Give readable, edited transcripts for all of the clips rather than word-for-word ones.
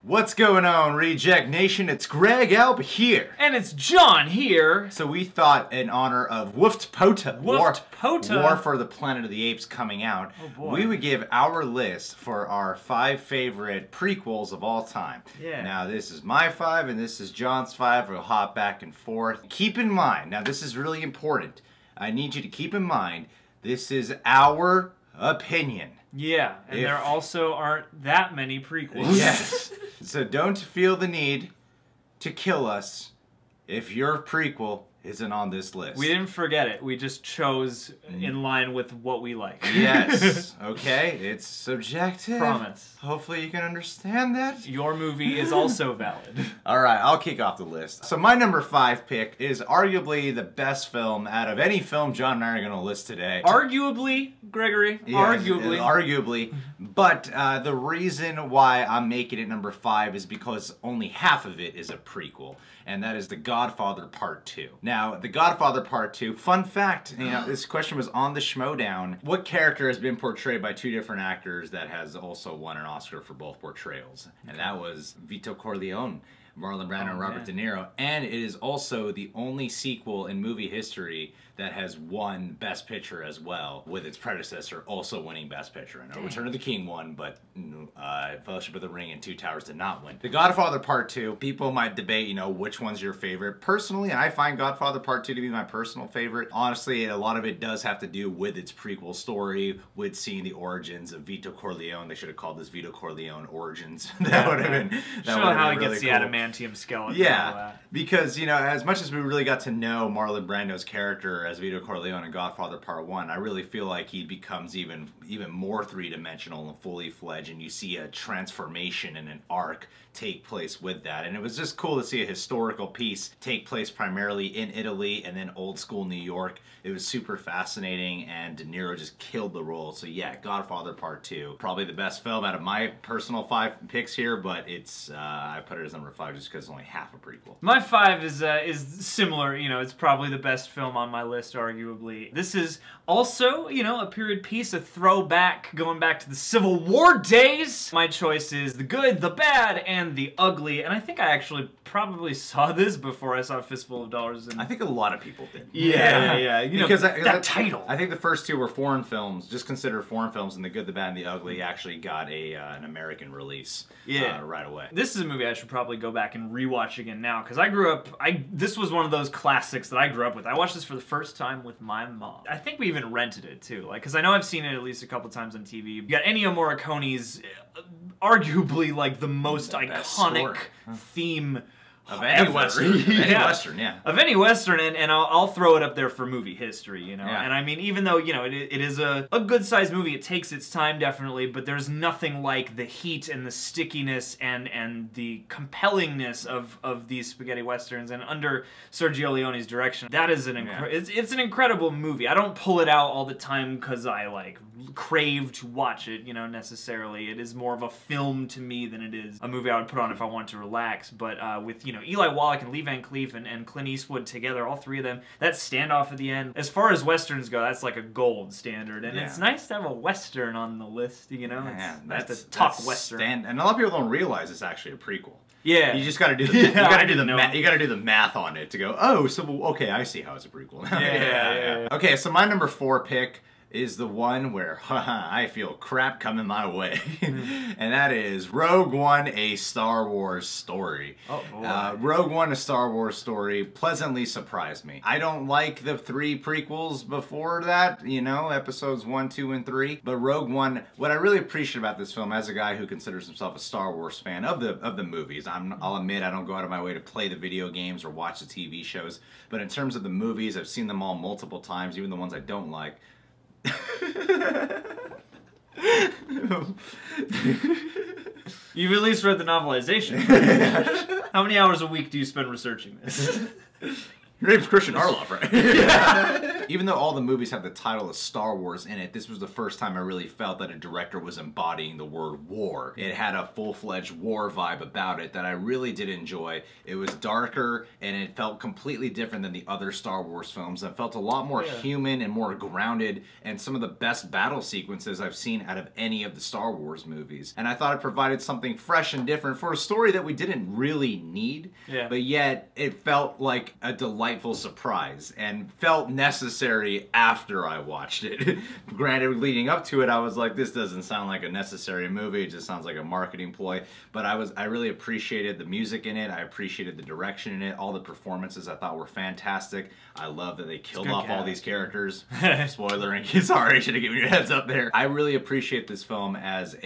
What's going on, Reject Nation? It's Greg Alp here. And it's John here. So we thought, in honor of War for the Planet of the Apes coming out, we would give our list for our 5 favorite prequels of all time. Yeah. Now, this is my 5 and this is John's 5. We'll hop back and forth. Keep in mind, now this is really important. I need you to keep in mind, this is our opinion. Yeah, and there also aren't that many prequels. Yes. So don't feel the need to kill us if your prequel isn't on this list. We didn't forget it. We just chose in line with what we like. Yes. Okay. It's subjective. Promise. Hopefully you can understand that. Your movie is also valid. All right. I'll kick off the list. So my number 5 pick is arguably the best film out of any film John and I are going to list today. Arguably, Gregory. Yeah, arguably. Arguably. But the reason why I'm making it number 5 is because only half of it is a prequel. And that is The Godfather Part 2. Now, The Godfather Part 2, fun fact, you know, this question was on the Schmodown. What character has been portrayed by 2 different actors that has also won an Oscar for both portrayals? And that was Vito Corleone, Marlon Brando, and Robert De Niro. And it is also the only sequel in movie history that has won Best Picture as well, with its predecessor also winning Best Picture. I know Return of the King won, but Fellowship of the Ring and Two Towers did not win. The Godfather Part 2, people might debate, you know, which one's your favorite. Personally, I find Godfather Part 2 to be my personal favorite. Honestly, a lot of it does have to do with its prequel story, with seeing the origins of Vito Corleone. They should have called this Vito Corleone Origins. That would have been Show how he gets the adamantium skeleton. Yeah, because, you know, as much as we really got to know Marlon Brando's character as Vito Corleone in Godfather Part 1, I really feel like he becomes even more three-dimensional and fully fledged, and you see a transformation and an arc take place with that. And it was just cool to see a historical piece take place primarily in Italy and then old school New York. It was super fascinating, and De Niro just killed the role. So yeah, Godfather Part 2, probably the best film out of my personal 5 picks here, but it's I put it as number 5 just because it's only half a prequel. My 5 is similar. You know, it's probably the best film on my list, arguably. This is also, you know, a period piece, a throwback, going back to the Civil War days. My choice is the good, the bad, and the ugly. And I think I actually probably saw this before I saw Fistful of Dollars. And I think a lot of people did. Yeah. You know, because that title. I think the first 2 were foreign films, just considered foreign films, and The Good, the Bad, and the Ugly actually got an American release right away. This is a movie I should probably go back and rewatch again now, because I grew up, this was one of those classics that I grew up with. I watched this for the first time with my mom. I think we even rented it too, like, because I know I've seen it at least a couple times on TV. You got Ennio Morricone's arguably like the most iconic theme of any Western. Of any Western, and I'll throw it up there for movie history, you know? Yeah. And I mean, even though, you know, it is a good-sized movie, it takes its time, definitely, but there's nothing like the heat and the stickiness and the compellingness of these spaghetti Westerns, and under Sergio Leone's direction, that is it's an incredible movie. I don't pull it out all the time because I, like, crave to watch it, you know, necessarily. It is more of a film to me than it is a movie I would put on if I want to relax, but with, you know, Eli Wallach and Lee Van Cleef and Clint Eastwood together, all 3 of them, that standoff at the end, as far as Westerns go, that's like a gold standard, and it's nice to have a Western on the list, you know? That's to talk Western. And a lot of people don't realize it's actually a prequel. Yeah. You just gotta do the, you gotta do the math on it to go, oh, so, okay, I see how it's a prequel. Yeah. Okay, so my number 4 pick is the one where I feel crap coming my way. And that is Rogue One, A Star Wars Story. Oh, boy. Rogue One, A Star Wars Story pleasantly surprised me. I don't like the 3 prequels before that, you know, episodes 1, 2, and 3. But Rogue One, what I really appreciate about this film, as a guy who considers himself a Star Wars fan of the movies, I'll admit I don't go out of my way to play the video games or watch the TV shows. But in terms of the movies, I've seen them all multiple times, even the ones I don't like. You've at least read the novelization. How many hours a week do you spend researching this? Your name's Christian Arloff, right? Even though all the movies have the title of Star Wars in it, this was the first time I really felt that a director was embodying the word war. It had a full-fledged war vibe about it that I really did enjoy. It was darker, and it felt completely different than the other Star Wars films. It felt a lot more human and more grounded, and some of the best battle sequences I've seen out of any of the Star Wars movies. And I thought it provided something fresh and different for a story that we didn't really need, but yet it felt like a delightful surprise and felt necessary after I watched it. Granted, leading up to it, I was like, this doesn't sound like a necessary movie, it just sounds like a marketing ploy, but I really appreciated the music in it, I appreciated the direction in it, all the performances I thought were fantastic. I love that they killed off all these characters. Spoiler, sorry, I should have given you a heads up there. I really appreciate this film as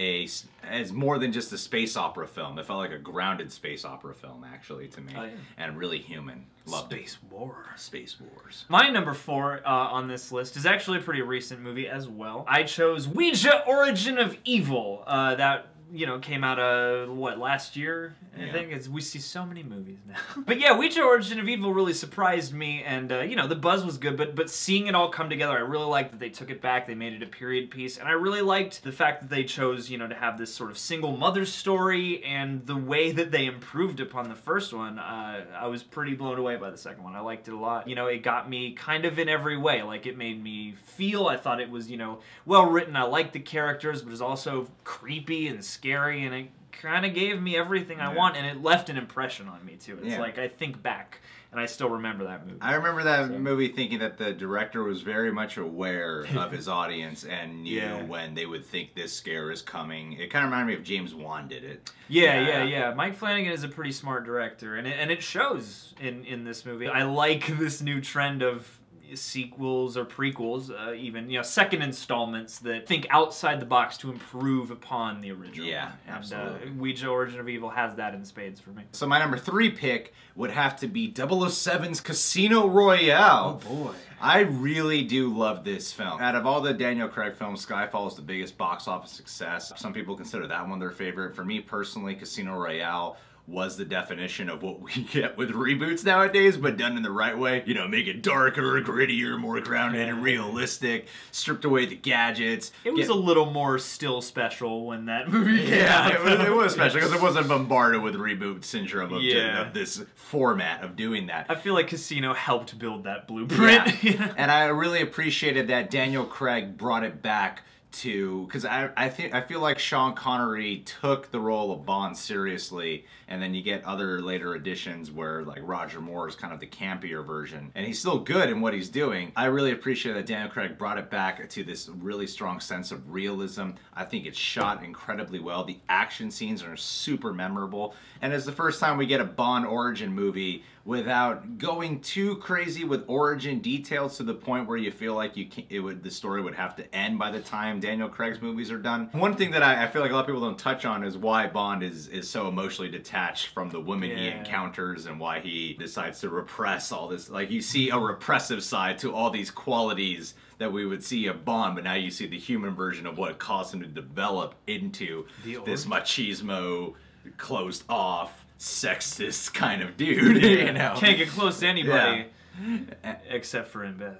more than just a space opera film. It felt like a grounded space opera film, actually, to me, and really human. Loved Space War. Space Wars. My number 4 on this list is actually a pretty recent movie as well. I chose Ouija Origin of Evil. That, you know, came out, what, last year? I think we see so many movies now. But yeah, Ouija Origin of Evil really surprised me, and you know, the buzz was good, but seeing it all come together, I really liked that they took it back, they made it a period piece, and I really liked the fact that they chose, you know, to have this sort of single mother story, and the way that they improved upon the first one. I was pretty blown away by the second one. I liked it a lot. You know, it got me kind of in every way. Like, it made me feel, I thought it was, you know, well written. I liked the characters, but it was also creepy and scary, and it kind of gave me everything I want, and it left an impression on me too. It's like I think back and I still remember that movie. I remember that movie thinking that the director was very much aware of his audience and knew when they would think this scare is coming. It kind of reminded me of James Wan did it. Yeah. Mike Flanagan is a pretty smart director, and it shows in this movie. I like this new trend of sequels or prequels, even, you know, second installments that think outside the box to improve upon the original. Yeah, absolutely. And Ouija Origin of Evil has that in spades for me. So my number 3 pick would have to be 007's Casino Royale. Oh boy. I really do love this film. Out of all the Daniel Craig films, Skyfall is the biggest box office success. Some people consider that one their favorite. For me personally, Casino Royale was the definition of what we get with reboots nowadays, but done in the right way. You know, make it darker, grittier, more grounded and realistic, stripped away the gadgets. It was a little more still special when that movie came out. It was special because it wasn't bombarded with reboot syndrome of this format of doing that. I feel like Casino helped build that blueprint. And I really appreciated that Daniel Craig brought it back to, because I feel like Sean Connery took the role of Bond seriously, and then you get other later editions where like Roger Moore is kind of the campier version, and he's still good in what he's doing. I really appreciate that Daniel Craig brought it back to this really strong sense of realism. I think it's shot incredibly well. The action scenes are super memorable, and it's the first time we get a Bond origin movie without going too crazy with origin details to the point where you feel like the story would have to end by the time Daniel Craig's movies are done. One thing that I feel like a lot of people don't touch on is why Bond is so emotionally detached from the women he encounters, and why he decides to repress all this. Like, you see a repressive side to all these qualities that we would see of Bond, but now you see the human version of what caused him to develop into this machismo, closed off, sexist kind of dude. You know? Can't get close to anybody. Except for in bed.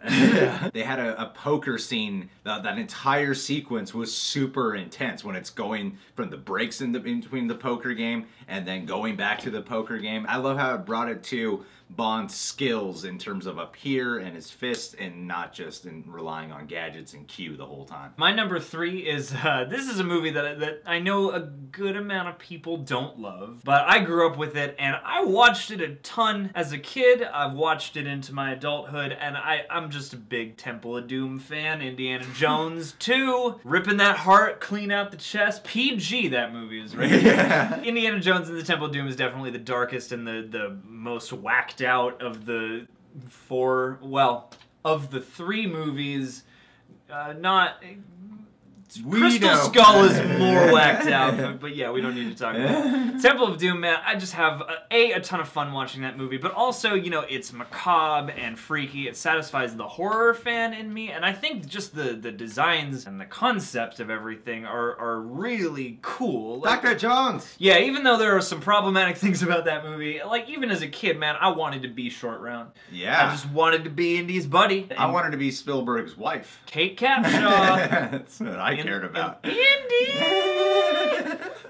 They had a poker scene. That entire sequence was super intense when it's going from the breaks in between the poker game and then going back to the poker game. I love how it brought it to Bond's skills in terms of up here and his fist, and not just in relying on gadgets and Q the whole time. My number 3 is, this is a movie that I know a good amount of people don't love, but I grew up with it and I watched it a ton as a kid. I've watched it into my adulthood, and I'm just a big Temple of Doom fan. Indiana Jones 2, ripping that heart clean out the chest. PG, that movie is rated. Indiana Jones and the Temple of Doom is definitely the darkest and the most whacked out of the of the 3 movies. Not Crystal Skull is more whacked out, but yeah, we don't need to talk about it. Temple of Doom, man, I just have a ton of fun watching that movie, but also, you know, it's macabre and freaky. It satisfies the horror fan in me, and I think just the designs and the concept of everything are really cool. Like, Dr. Jones! Yeah, even though there are some problematic things about that movie, like, even as a kid, man, I wanted to be Short Round. Yeah. I just wanted to be Indy's buddy. I wanted to be Spielberg's wife. Kate Capshaw. That's what I cared about. Indy!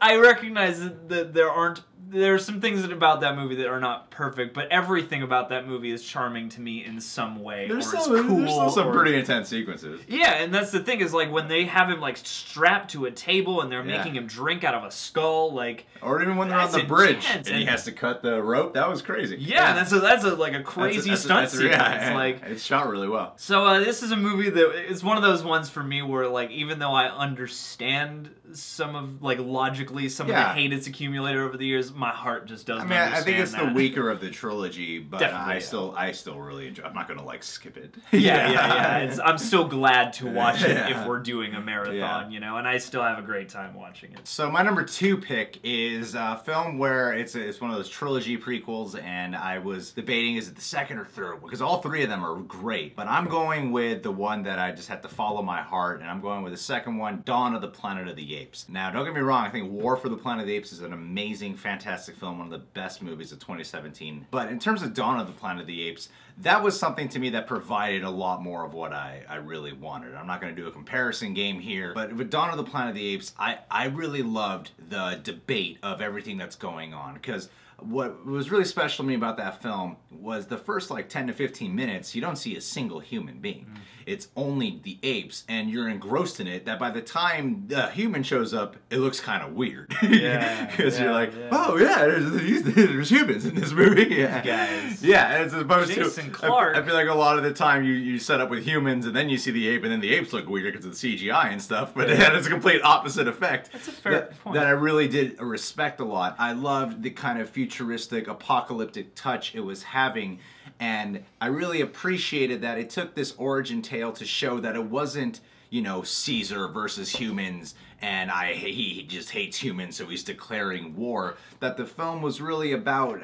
I recognize that there are some things about that movie that are not perfect, but everything about that movie is charming to me in some way. There's or still, it's cool, there's still some pretty intense sequences. Yeah, and that's the thing is, like, when they have him, like, strapped to a table and they're making him drink out of a skull, like... Or even when they're on the bridge and he has to cut the rope, that was crazy. Yeah, that's like a crazy stunt sequence. Yeah, like, it's shot really well. So this is a movie that it's one of those ones for me where, like, even though I understand some of, like, logically some of the hate it's accumulated over the years, my heart just doesn't understand I think it's that. the weaker of the trilogy, but I still really enjoy. I'm not gonna like skip it. Yeah. I'm still glad to watch it if we're doing a marathon, you know, and I still have a great time watching it. So my number 2 pick is a film where it's one of those trilogy prequels, and I was debating is it the second or third, because all 3 of them are great, but I'm going with the one that I just had to follow my heart, and I'm going with the second one, Dawn of the Planet of the Apes. Now, don't get me wrong, I think War for the Planet of the Apes is an amazing, fantastic film, one of the best movies of 2017. But in terms of Dawn of the Planet of the Apes, that was something to me that provided a lot more of what I really wanted. I'm not going to do a comparison game here, but with Dawn of the Planet of the Apes, I really loved the debate of everything that's going on, because what was really special to me about that film was the first like 10 to 15 minutes, you don't see a single human being. It's only the apes, and you're engrossed in it that by the time the human shows up, it looks kind of weird. Because you're like, oh yeah, there's humans in this movie. Guys. Yeah, as opposed Jason to, Clarke. I feel like a lot of the time you set up with humans, and then you see the ape, and then the apes look weird because of the CGI and stuff, but it's a complete opposite effect. That's a fair point. That I really did respect a lot. I loved the kind of futuristic, apocalyptic touch it was having, and I really appreciated that it took this origin tale to show that it wasn't, you know, Caesar versus humans and he just hates humans, so he's declaring war. That the film was really about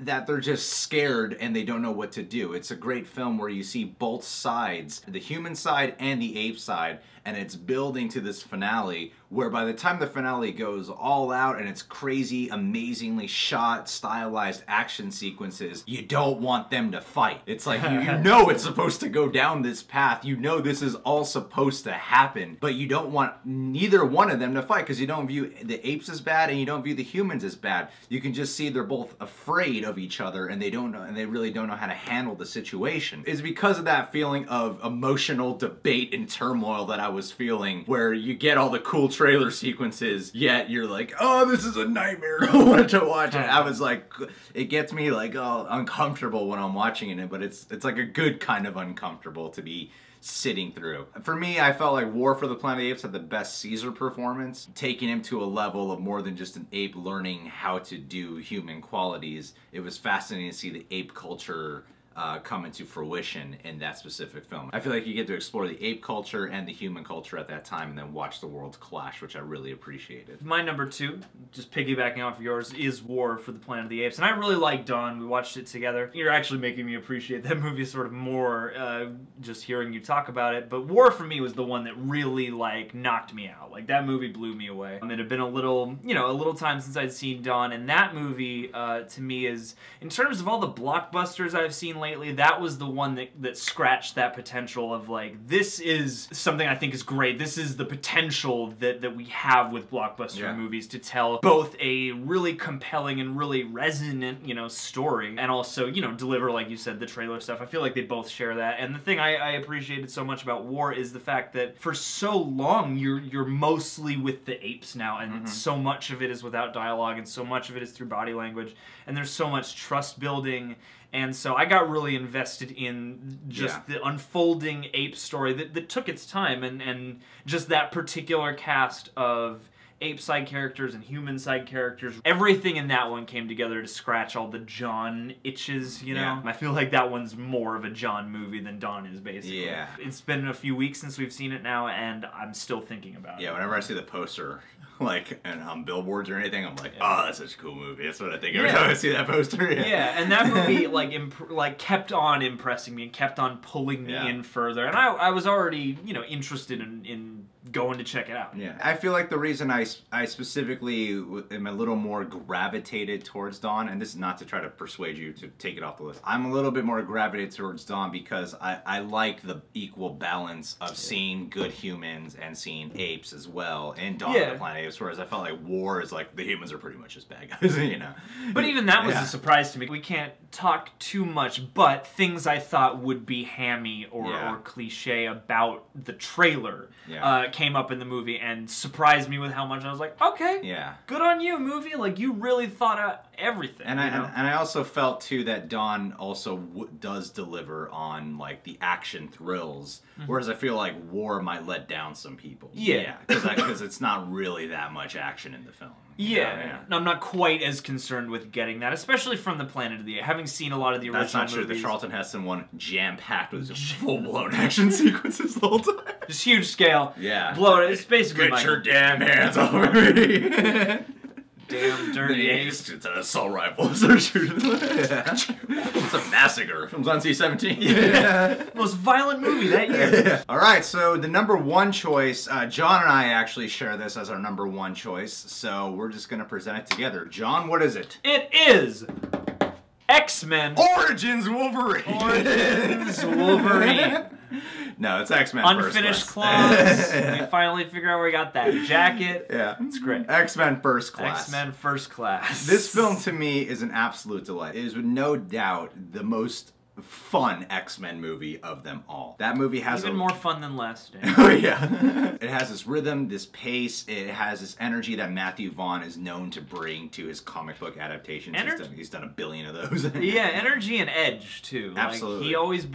that they're just scared and they don't know what to do. It's a great film where you see both sides, the human side and the ape side, and it's building to this finale where by the time the finale goes all out and it's crazy, amazingly shot, stylized action sequences, you don't want them to fight. It's like, you know it's supposed to go down this path, you know this is all supposed to happen, but you don't want neither one of them to fight because you don't view the apes as bad and you don't view the humans as bad. You can just see they're both afraid of each other and they don't know, and they really don't know how to handle the situation. It's because of that feeling of emotional debate and turmoil that I was feeling, where you get all the cool trailer sequences, yet you're like, oh, this is a nightmare. I wanted to watch it. I was like, it gets me like all uncomfortable when I'm watching it, but it's like a good kind of uncomfortable to be sitting through. For me, I felt like War for the Planet of the Apes had the best Caesar performance, taking him to a level of more than just an ape learning how to do human qualities. It was fascinating to see the ape culture come into fruition in that specific film. I feel like you get to explore the ape culture and the human culture at that time and then watch the worlds clash, which I really appreciated. My number 2, just piggybacking off of yours, is War for the Planet of the Apes. And I really like Dawn. We watched it together. You're actually making me appreciate that movie sort of more just hearing you talk about it. But War for me was the one that really like knocked me out. Like that movie blew me away. It had been a little time since I'd seen Dawn, and that movie to me is, in terms of all the blockbusters I've seen lately, that was the one that scratched that potential of like, this is something I think is great. This is the potential that we have with blockbuster movies to tell both a really compelling and really resonant, story, and also, deliver, like you said, the trailer stuff. I feel like they both share that. And the thing I appreciated so much about War is the fact that for so long you're mostly with the apes now, and so much of it is without dialogue, and so much of it is through body language, and there's so much trust building. And so I got really invested in just the unfolding ape story that took its time, and just that particular cast of ape side characters and human side characters. Everything in that one came together to scratch all the John itches, you know? Yeah. I feel like that one's more of a John movie than Dawn is, basically. Yeah. It's been a few weeks since we've seen it now, and I'm still thinking about it. Yeah, whenever I see the poster, like, and on billboards or anything, I'm like, oh, that's such a cool movie. That's what I think every time I see that poster. Yeah, and that movie, like kept on impressing me and kept on pulling me in further. And I was already, you know, interested in going to check it out. Yeah, I feel like the reason I specifically am a little more gravitated towards Dawn, and this is not to try to persuade you to take it off the list. I'm a little bit more gravitated towards Dawn because I like the equal balance of seeing good humans and seeing apes as well in Dawn of the Planet Apes, whereas I felt like War is like the humans are pretty much just bad guys, you know. But even that was a surprise to me. We can't talk too much, but things I thought would be hammy or cliche about the trailer came up in the movie and surprised me with how much I was like, okay, good on you, movie. Like, you really thought out everything. And I also felt too that Dawn also does deliver on like the action thrills, whereas I feel like War might let down some people. Yeah, because it's not really that much action in the film. Yeah. I'm not quite as concerned with getting that, especially from the Planet of the Apes. Having seen a lot of the original movies. That's not true. movies. The Charlton Heston one jam-packed with full-blown action sequences the whole time. Just huge scale. Yeah. Blow it. It's basically Get your damn hands over me. Damn dirty apes. It's an assault rifle. It's a massacre. Films on C-17. Most violent movie that year. Alright, so the number one choice, John and I actually share this as our number one choice, so we're just going to present it together. John, what is it? It is X-Men Origins Wolverine. Origins Wolverine. No, it's X-Men Unfinished First Class. Clause. We finally figure out where we got that jacket. Yeah. It's great. X-Men First Class. X-Men First Class. This film, to me, is an absolute delight. It is with no doubt the most fun X-Men movie of them all. That movie has even more fun than Last Stand. Oh yeah. It has this rhythm, this pace, it has this energy that Matthew Vaughn is known to bring to his comic book adaptations. He's done a billion of those. Yeah, energy and edge too. Absolutely. Like, he always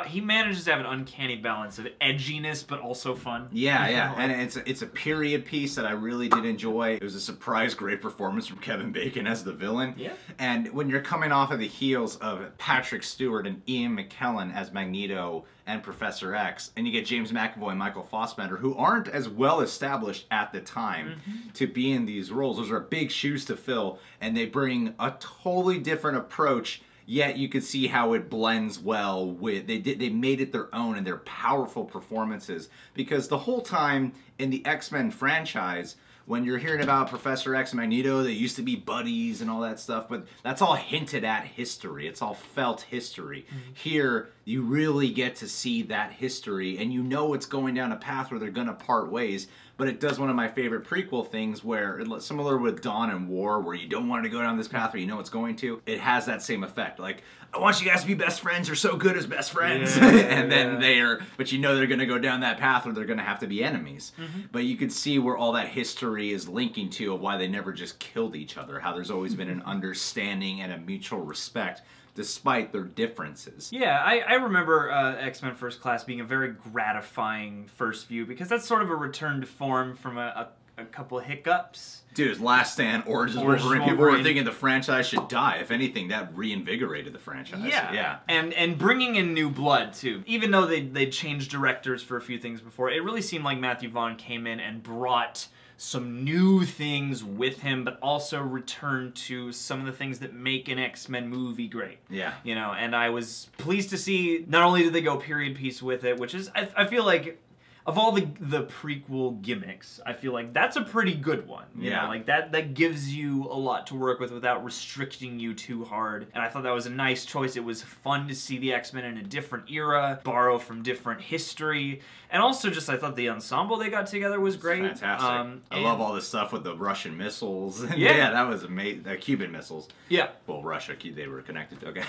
he manages to have an uncanny balance of edginess but also fun. Yeah, yeah. And it's a period piece that I really did enjoy. It was a surprise great performance from Kevin Bacon as the villain. Yeah. And when you're coming off of the heels of Patrick Stewart and Ian McKellen as Magneto and Professor X, and you get James McAvoy and Michael Fassbender, who aren't as well established at the time to be in these roles. Those are big shoes to fill, and they bring a totally different approach, yet you could see how it blends well with, they made it their own, and they're powerful performances, because the whole time in the X-Men franchise, when you're hearing about Professor X and Magneto, they used to be buddies and all that stuff, but that's all hinted at history. It's all felt history. Here, you really get to see that history, and you know it's going down a path where they're going to part ways, but it does one of my favorite prequel things where, similar with Dawn and War, where you don't want to go down this path where you know it's going to, it has that same effect. Like, I want you guys to be best friends, you're so good as best friends. Yeah, and then but you know they're going to go down that path where they're going to have to be enemies. But you could see where all that history is linking to of why they never just killed each other, how there's always been an understanding and a mutual respect despite their differences. Yeah, I remember X-Men First Class being a very gratifying first view, because that's sort of a return to form from a couple of hiccups. Dude, Last Stand, Origins Wolverine, people were thinking the franchise should die. If anything, that reinvigorated the franchise. Yeah. And bringing in new blood, too. Even though they changed directors for a few things before, it really seemed like Matthew Vaughn came in and brought some new things with him, but also returned to some of the things that make an X-Men movie great. Yeah. You know, and I was pleased to see, not only did they go period piece with it, which is, I feel like, of all the prequel gimmicks, I feel like that's a pretty good one. You know, like that gives you a lot to work with without restricting you too hard. And I thought that was a nice choice. It was fun to see the X-Men in a different era, borrow from different history. And also just, I thought the ensemble they got together was great. Fantastic. I love all this stuff with the Russian missiles. Yeah, that was amazing. The Cuban missiles. Yeah. Well, Russia, they were connected. Okay.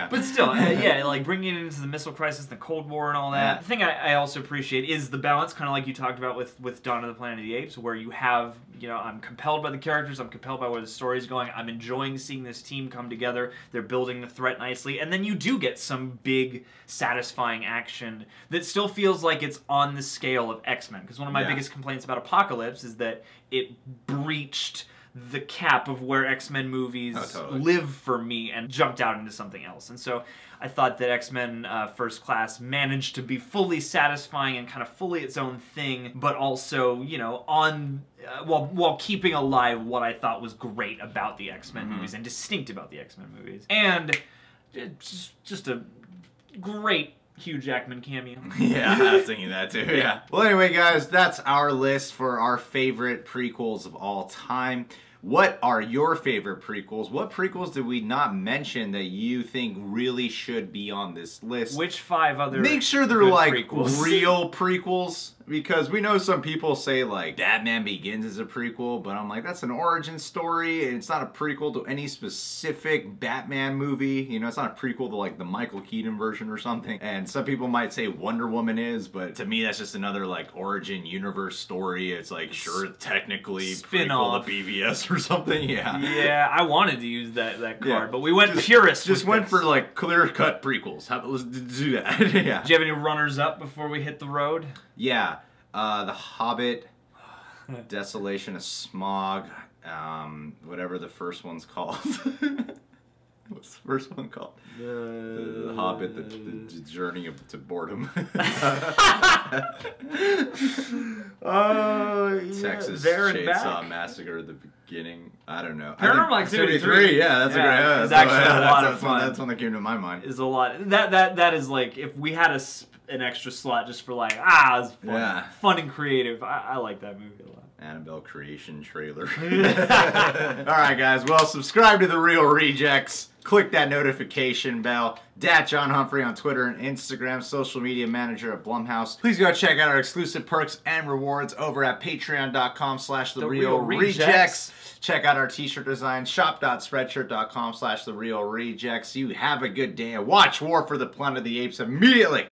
But still, like bringing it into the missile crisis, the Cold War and all that. The thing I also appreciate is the balance, kind of like you talked about with Dawn of the Planet of the Apes, where you have, you know, I'm compelled by the characters, I'm compelled by where the story's going, I'm enjoying seeing this team come together, they're building the threat nicely, and then you do get some big, satisfying action that still feels like it's on the scale of X-Men. Because one of my biggest complaints about Apocalypse is that it breached the cap of where X-Men movies live for me and jumped out into something else. And so I thought that X-Men First Class managed to be fully satisfying and kind of fully its own thing, but also, you know, on while keeping alive what I thought was great about the X-Men movies and distinct about the X-Men movies. And just a great Hugh Jackman cameo. Yeah, I was thinking that too, yeah. Well, anyway, guys, that's our list for our favorite prequels of all time. What are your favorite prequels? What prequels did we not mention that you think really should be on this list? Which 5 other Make sure they're like prequels? Real prequels. Because we know some people say like Batman Begins is a prequel, but I'm like, that's an origin story, and it's not a prequel to any specific Batman movie. You know, it's not a prequel to like the Michael Keaton version or something. And some people might say Wonder Woman is, but to me that's just another like origin universe story. It's like, sure, technically Spin-off. prequel to BVS or something, yeah. Yeah, I wanted to use that card, but we went purist. Just went for like clear-cut prequels. Let's do that. Yeah. Do you have any runners-up before we hit the road? Yeah. The Hobbit, Desolation of Smog, whatever the first one's called. What's the first one called? The Hobbit, the Journey to Boredom. Oh, Texas there and Chainsaw back. Massacre at the beginning. I don't know. Paranormal Activity 3. Yeah, that's a great. It's actually a lot of fun. That's one that came to my mind. Is a lot. That is like, if we had an extra slot just for like, it's fun. Yeah. Fun and creative. I like that movie a lot. Annabelle creation trailer. Alright guys, well, subscribe to The Real Rejects. Click that notification bell. John Humphrey on Twitter and Instagram, social media manager at Blumhouse. Please go check out our exclusive perks and rewards over at patreon.com/TheRealRejects. Check out our t-shirt design, shop.spreadshirt.com/TheRealRejects. You have a good day and watch War for the Planet of the Apes immediately.